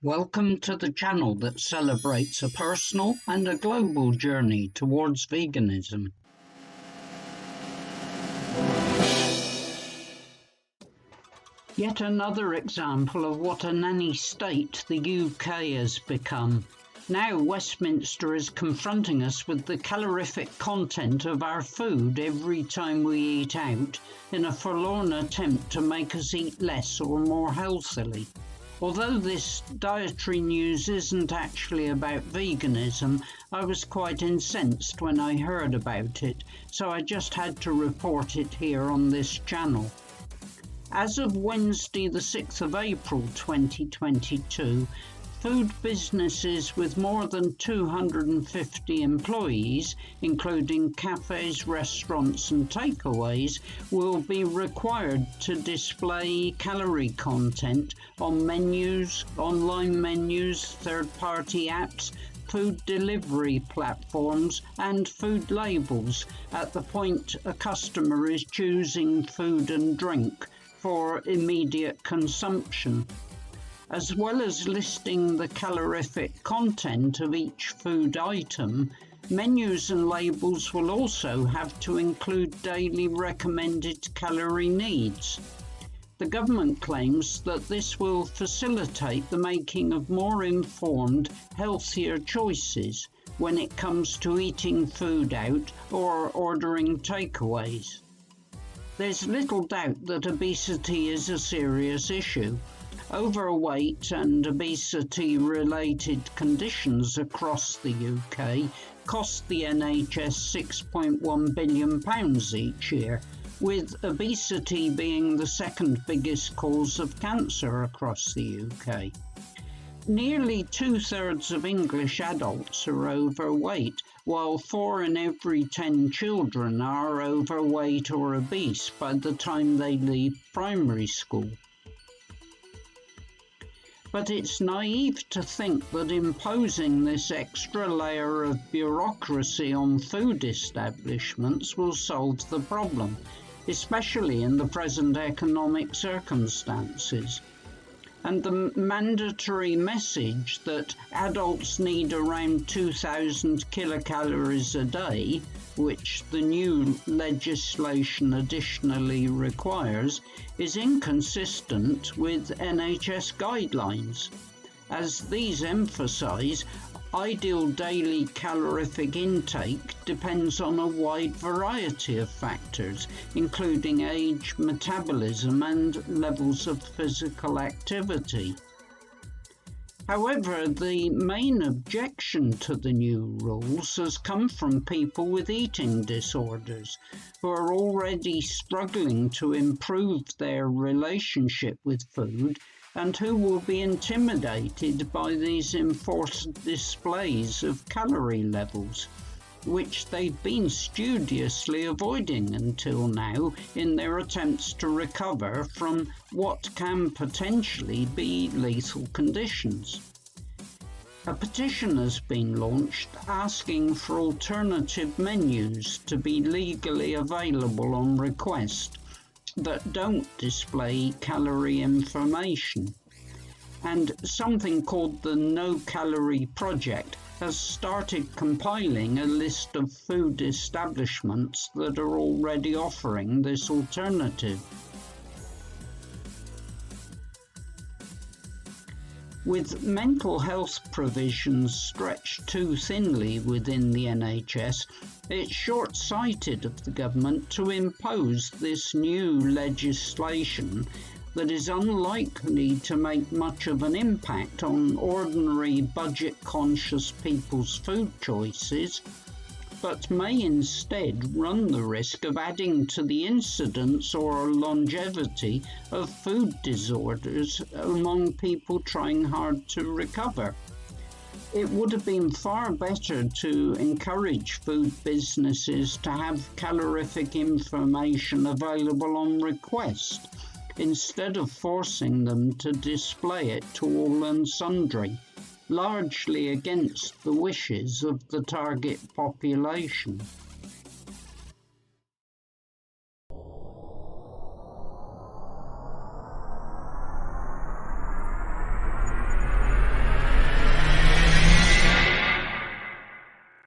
Welcome to the channel that celebrates a personal and a global journey towards veganism. Yet another example of what a nanny state the UK has become. Now Westminster is confronting us with the calorific content of our food every time we eat out in a forlorn attempt to make us eat less or more healthily. Although this dietary news isn't actually about veganism, I was quite incensed when I heard about it, so I just had to report it here on this channel. As of Wednesday the 6th of April 2022, food businesses with more than 250 employees, including cafes, restaurants and takeaways, will be required to display calorie content on menus, online menus, third-party apps, food delivery platforms and food labels at the point a customer is choosing food and drink for immediate consumption. As well as listing the calorific content of each food item, menus and labels will also have to include daily recommended calorie needs. The government claims that this will facilitate the making of more informed, healthier choices when it comes to eating food out or ordering takeaways. There's little doubt that obesity is a serious issue. Overweight and obesity-related conditions across the UK cost the NHS £6.1 billion each year, with obesity being the second biggest cause of cancer across the UK. Nearly 2/3 of English adults are overweight, while 4 in every 10 children are overweight or obese by the time they leave primary school. But it's naive to think that imposing this extra layer of bureaucracy on food establishments will solve the problem, especially in the present economic circumstances. And the mandatory message that adults need around 2,000 kilocalories a day, which the new legislation additionally requires, is inconsistent with NHS guidelines, as these emphasise ideal daily calorific intake depends on a wide variety of factors, including age, metabolism and levels of physical activity. However, the main objection to the new rules has come from people with eating disorders who are already struggling to improve their relationship with food and who will be intimidated by these enforced displays of calorie levels, which they've been studiously avoiding until now in their attempts to recover from what can potentially be lethal conditions. A petition has been launched asking for alternative menus to be legally available on request that don't display calorie information. And something called the No Calorie Project has started compiling a list of food establishments that are already offering this alternative. With mental health provisions stretched too thinly within the NHS, it's short-sighted of the government to impose this new legislation that is unlikely to make much of an impact on ordinary budget-conscious people's food choices, but may instead run the risk of adding to the incidence or longevity of food disorders among people trying hard to recover. It would have been far better to encourage food businesses to have calorific information available on request, instead of forcing them to display it to all and sundry, largely against the wishes of the target population.